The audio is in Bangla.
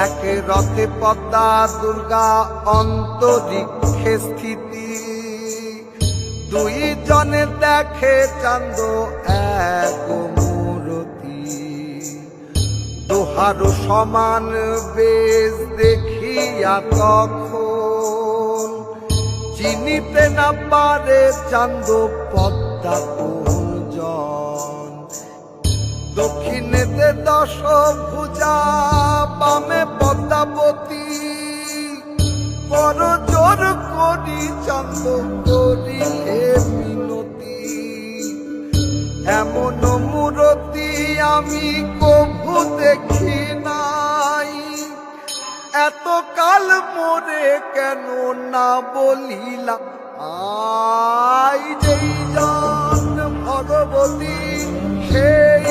এক রথে পদ্মা দুর্গা অন্তরিক্ষে স্থিতি, দুই জনে দেখে চান্দ এক মূরতি। দোহার সমান বেশ দেখিয়া তখন চিনিতে না পারে চান্দ পদ্মা কোন জন। দক্ষিণেতে দশভুজা বামে পদ্মাবতী, বড় জোর করি চান্দ করিলে মিনতি। এমন মূরতি আমি কভু দেখি নাই, এত কাল মোরে কেন না বলিলা। আই যেই জন ভগবতী সেই